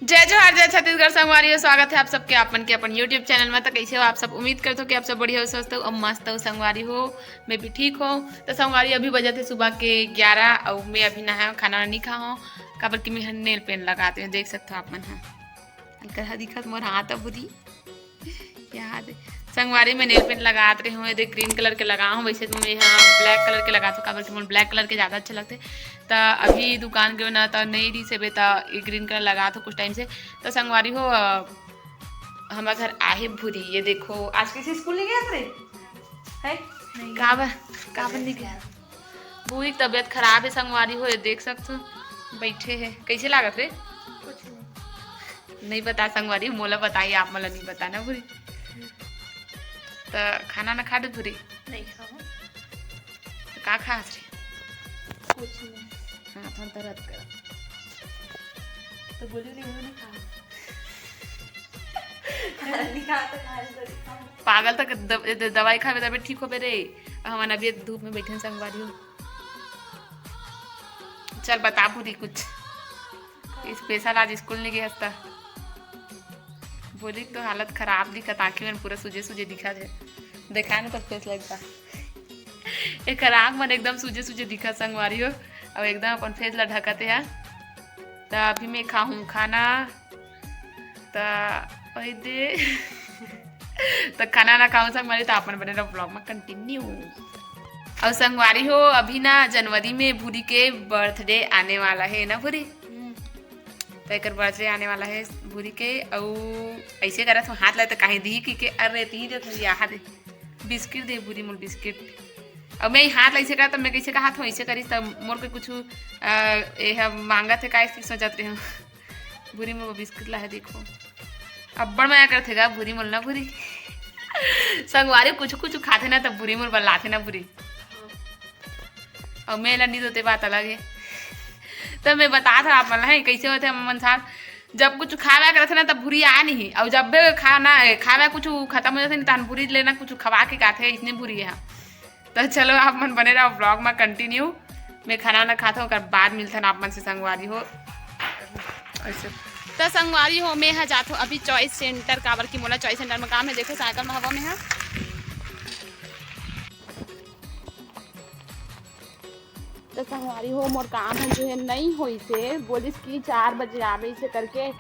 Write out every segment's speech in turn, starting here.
जय जोहार जय छत्तीसगढ़ संगवारी हो। स्वागत है आप सबके अपन के अपन यूट्यूब चैनल में। तो कैसे हो आप सब? उम्मीद करते हो कि आप सब बढ़िया हो, स्वस्थ हो और मस्त हो। संगवारी हो मैं भी ठीक हो। तो संगवारी अभी बजे थे सुबह के 11 और मैं अभी नहा खाना नहीं खा हूँ काबर कि मैं नेल पेंट लगाते हैं। देख सकते हो आप मन हल्का दिखत मोर हाथ बुरी याद संगवारी में नेल पेंट लगाते रही हूँ। ये ग्रीन कलर के लगा हूँ, वैसे तो मैं यहाँ ब्लैक कलर के लगाती हूँ काबर कि मुझे ब्लैक कलर के ज़्यादा अच्छे लगते। तो अभी दुकान के ना तो नहीं रही से बेटा ये ग्रीन कलर लगा तो कुछ टाइम से। तो संगवारी हो हमारे घर आहे भूरी। ये देखो आज किसी स्कूल नहीं गया थे है काबर नहीं गया। भूरी की तबीयत खराब है संगवारी हो। ये देख सकते हो बैठे है। कैसे लागत रे? कुछ नहीं बता संगवारी मोला बताइए, आप मला नहीं बताना भूरी। तो खाना ना खा दे भूरी? नहीं खाओ। तो का खा रे? कुछ नहीं। हाँ थन तरत कर तो बोली नहीं मैंने खा नहीं खा तो खा पागल तक दवाई खावे तबे ठीक हो बे रे। हमारा अभी धूप में बैठे संगवारी हो। चल बता पूरी कुछ स्पेशल आज स्कूल नहीं गया था। बोली तो हालत खराब दिखा आँखें में पूरा सूजे सूजे दिखा है। देखा ना तब फेस लगता एक खराब मन एकदम सूजे सूजे दिखा संगवारी हो और एकदम अपन फेस ला ढकते है। तो अभी मैं खाऊं खाना तो दे तो खाना ना खाऊं संगवारी तो अपन बने ब्लॉग में कंटिन्यू। और संगवारी हो अभी ना जनवरी में भूरी के बर्थडे आने वाला है ना भूरी। तो एक बर्थडे आने वाला है भूरी के। और ऐसे करा तो हाथ लाए तो कहीं दी कि अरे ती दे थोड़ी हाथ बिस्किट दे भूरी मोर बिस्किट। और मैं हाथ ऐसे करा तो मैं कैसे कहा था ऐसे करी तब मोर के कुछ मांगा थे का सोचत रही हूँ। भूरी मोर बिस्किट ला है देखो अब्बड़ मैं करते गा भूरी मोल ना भूरी संगवारी कुछ कुछ खाते ना तब भूरी मोर बल्लाते ना भूरी। और मैं लंडी होते बात अलग है। तो मैं बता था आप है कैसे होते हम मनसार जब कुछ खावा करते ना तब भूरी आया नहीं। और जब भी खावा कुछ खत्म हो जाते नहीं तहन भूरी लेना कुछ खवा के खाते हैं इतनी भूरी है। तो चलो आप मन बने रहो ब्लॉग में कंटिन्यू। मैं खाना ना खाता हूँ बाद मिलता है आप मन से संगवारी हो ऐसे। तो संगवारी हो मैं यहाँ जाता हूँ अभी चॉइस सेंटर काबर की मोला चॉइस सेंटर में काम है। देखो साइकिल में हवा में है। तो संगवारी हो मोर काम है जो है नहीं हुई से बोलिस कि 4 बजे आवे से करके।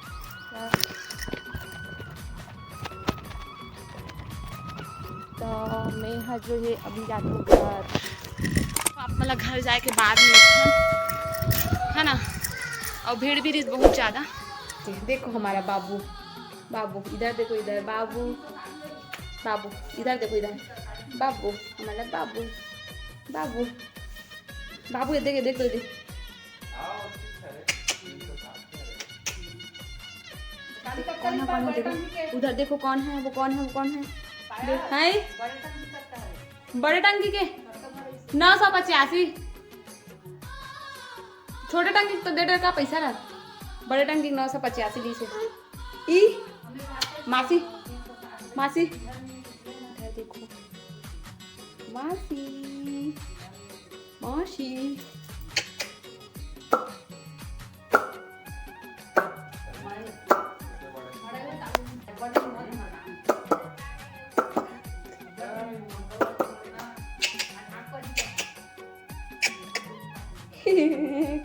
तो मैं यहाँ जो है अभी जाती हूँ घर। आप मतलब घर जाए के बाद में है ना। और भीड़ भी बहुत ज़्यादा। देखो हमारा बाबू बाबू इधर देखो इधर बाबू बाबू इधर देखो इधर बाबू हमारा बाबू बाबू बाबू ये देख देखो देख देखो उधर देखो कौन है वो कौन है वो कौन है बड़े टंकी के 985। छोटे टंकी तो 1.5 का पैसा रहा। बड़े टंकी 985 ली से ई मासी मासी देखो मासी मासी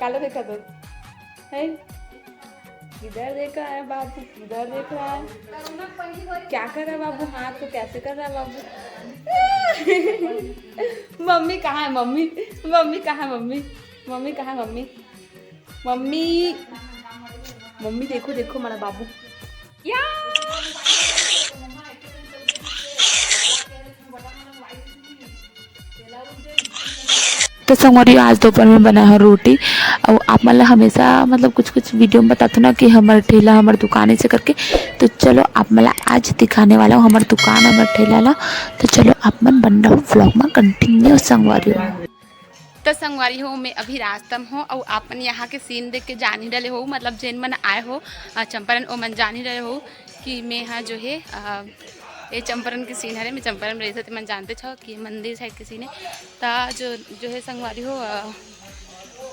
काला देखा तो है इधर देखा है बाबू इधर देख रहा है क्या कर रहा है बाबू हाथ को कैसे कर रहा है बाबू। मम्मी कहाँ है मम्मी मम्मी कहाँ मम्मी मम्मी कहाँ मम्मी मम्मी मम्मी देखो देखो हमारा बाबू या तो संगवारी आज दोपहर में बना है रोटी। और आप मतलब हमेशा मतलब कुछ कुछ वीडियो में बताते ना कि हमारे ठेला हमारे दुकान से करके। तो चलो आप मतलब आज दिखाने वाला हूँ हमारी दुकान हमारे ठेला ला। तो चलो आप मन बन रहा हूँ व्लॉग में कंटिन्यू संगवारी हो। तो संगवारी हो मैं अभी रास्ता में हूँ और आपन यहाँ के सीन देख के जान ही रहे हो मतलब जैन मन आए हो चंपारण ओ मन जान ही रहे हो कि मैं यहाँ जो है ये चंपारण की सीन है। मैं चंपारण में रहते मन जानते छो कि मंदिर साइड की सीन है। तो जो है संगवारी हो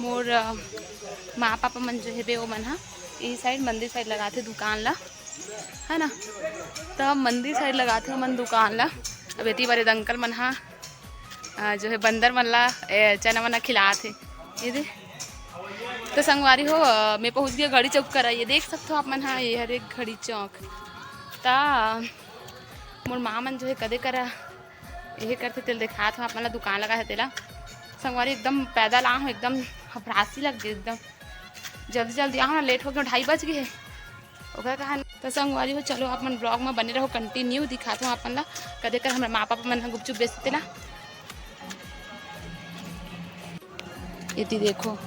मोर माँ पापा मन जो है बे वो मन हा ये साइड मंदिर साइड लगाते दुकान ला है ना, तो मंदिर साइड लगाते मन दुकान ला। अब इतनी बारे अंकल मन हा जो है बंदर मन ला चना वना खिलाते ये दे। तो संगवारी हो मैं पहुंच गया घड़ी चौक करा, ये देख सकते हो आप मन। हाँ ये हर एक घड़ी चौक ता मोर माँ मन जो है कदे करा यही करते तेल दिखा था आप मन ला दुकान लगा है तेला। संगवारी एकदम पैदल आ हूँ, एकदम घबरासी लग गई, एकदम जल्दी जल्दी आओ ना, लेट हो गया 2:30 बज गए ओकर कहा। तो संगवारी हो चलो आप मन ब्लॉग में बने रहो, कंटिन्यू दिखाता हूँ आप मन ला कदे कर हमारे माँ पापा मन गुपचुप बेचते ला। ये देखो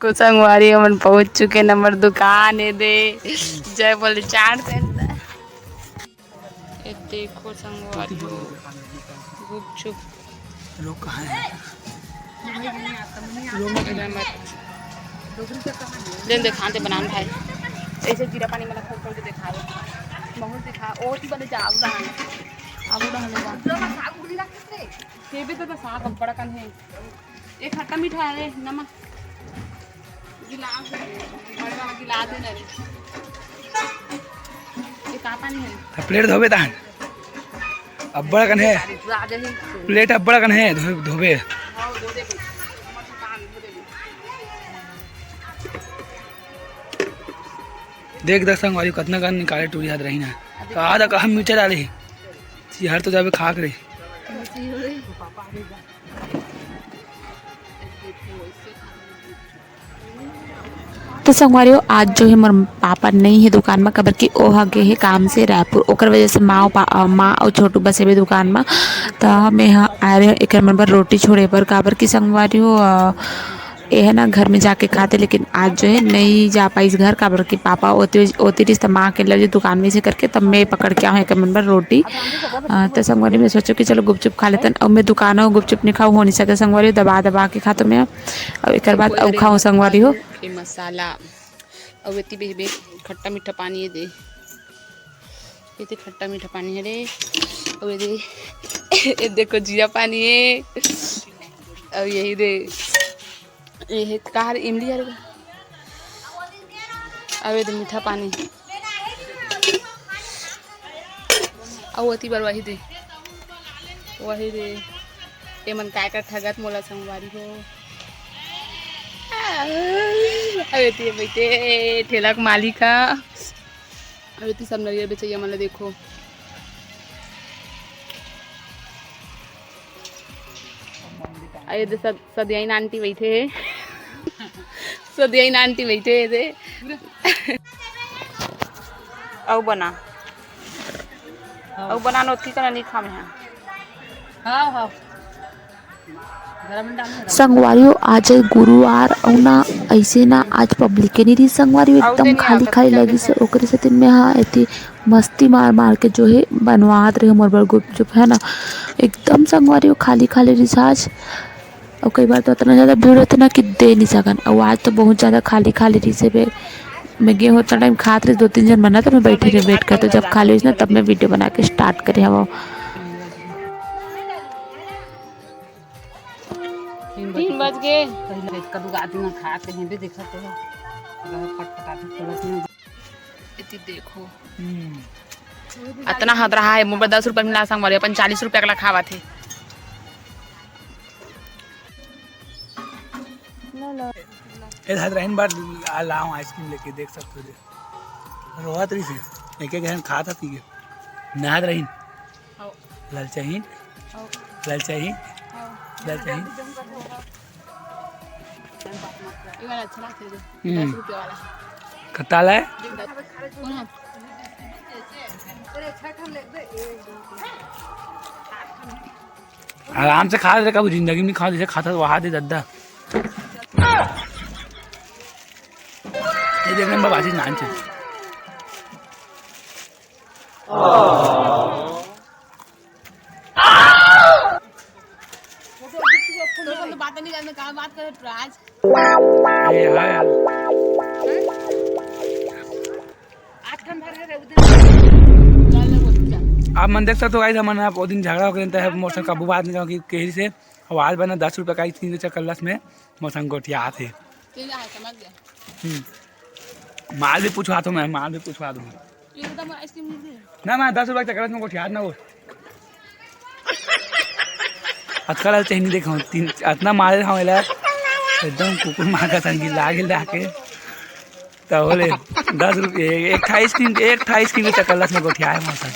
कुछ संगवारी हम पहुंच चुके नंबर दुकान है दे जय बोले चाट से। ये देखो संगवारी गुपचुप लोग कहाँ हैं? लेन दिखाते बनान भाई ऐसे जीरा पानी में खोल खोल के दिखा दो बहुत दिखा ओ ती बने जा आबू रहने जा के भी तो साग बड़ा कन है। एक खट्टा मीठा है नमक गिलास बड़ा गिलास है ना रे ये का पानी है प्लेट धोबे तान अब्बड़ कन है, प्लेट अब्बड़ कन है धोबे। देख देख संगवारी कितना गन निकाले टूरी हाथ रही ना कहा था कहा मीठा डाले हर तो जाबे खाक रही। तो संगवारियों आज जो है मोर पापा नहीं है दुकान में, कबर की ओ हगे है काम से रायपुर, ओकर वजह से माँ और छोटू बसे भी दुकान में। तो मैं आ रहे एक नंबर रोटी छोड़े पर काबर की संगवारियों ये है ना घर में जाके खाते, लेकिन आज जो है नहीं जा पाई इस घर काबर की पापा ओती रिश्ता माँ के लगे दुकान में से करके, तब मैं पकड़ के आऊँ एक नंबर रोटी। तो संगवारी मैं सोचो कि चलो गुपचुप खा लेते हैं। अब मैं दुकान हो गुपचुप नहीं खाऊँ हो नहीं सकता संगवारी, दबा दबा के खा तो मैं अब एक बाद अब खाऊँ संगवारी हो मसाला और इतनी बेबे खट्टा मीठा पानी है दे, ये खट्टा मीठा पानी है रे और ये देखो जीरा पानी है और यही दे ये कार इमली है और ये मीठा पानी और अति बार वही दे ये मन काय का ठगत मोला संगवारी हो। अरे बेटे ठेला का मालिक है, अरे सब नरियर बेचैया मतलब देखो अरे सदियाई आंटी बैठे है सदियाई आंटी बैठे है औ बना नोती का नहीं खा में हाँ हाँ संगवारियों आज है गुरुवार और ना ऐसे ना आज पब्लिक के नहीं रही संगवारियों, एकदम खाली खाली लगी से ओकरे से में हाँ ऐसी मस्ती मार मार के जो है बनवात रहे मोर बर गुपचुप है ना, एकदम संगवारियों खाली खाली रिसाज। और कई बार तो इतना ज़्यादा भीड़ होती ना कि दे नहीं सकन, और आज तो बहुत ज़्यादा खाली खाली रही से मैं गए होता टाइम खात रही 2-3 जन बना तो मैं बैठी रही वेट कर, तो जब खाली हुई ना तब मैं वीडियो बना के स्टार्ट करी हवा। 3 बज गए कदू आदमी में खाते हैं भी देख सकते हो इतनी देखो इतना हद रहा है मुझे 10 रुपये मिला संगवारी अपन 40 रुपये का खावा थे। इधर रहन बार लाऊं आइसक्रीम लेके देख सकते हो रोहत रही से एक एक खा था पी के नहात रही ललचाहीन ललचाहीन ललचाहीन ये वाला अच्छा लगता है 10 रुपये वाला कताला है आराम से खा रहे कब जिंदगी में खा जैसे खाता तो वहा दे दद्दा ये देखने में बाजी नान चाहिए बात नहीं करने का बात करे राज ये हाय आप मन देख सकते हो गाइस हमन आप वो दिन झगड़ा हो गया है मौसम काबू बात नहीं कि कहीं से और आज बना 10 रुपये का आइसक्रीम के चक्कर में मौसम गोठिया थे। समझ गया। माल भी पूछवा तो मैं माल भी पूछवा दूँ ना मैं 10 रुपये का चक्कर में गोठिया ना वो आजकल चाहिए देखो तीन इतना मारे हम एकदम कुकुर मार का संगी लागे लाके तो बोले 10 रुपये एक आइसक्रीम के चक्कर में गोठिया है मौसम।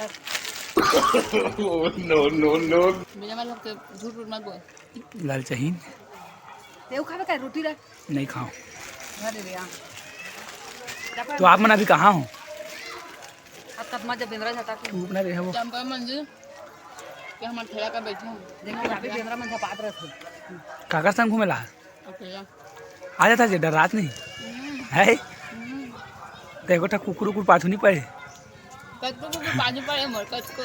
झूठ मत बोल। लाल चाहिए रोटी रख नहीं खाओ तो आप मन अभी कहाँ हो? जब बेंद्रा जाता तू अपना रहे वो चंपा मंजिल के हम ठेला का बैठे हैं। देखो अभी बेंद्रा में झपात रहे काका संग घूमेला अकेला आ जाता जे डर रात नहीं है तो एगोटा कुकुर उकुर पाछू नहीं पड़े कत्तो को बाजू पड़े मोर कत्तो।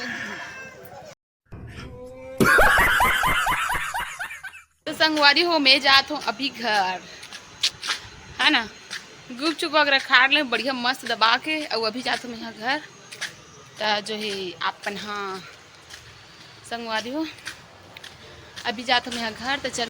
तो संगवारी हो मैं जात हूँ अभी घर है ना गुपचुप वगैरह खा ले बढ़िया मस्त दबा के और अभी जात हूँ मैं यहाँ घर तो जो है अपन हाँ संगवारी हो अभी जात हूँ मैं यहाँ घर तो चल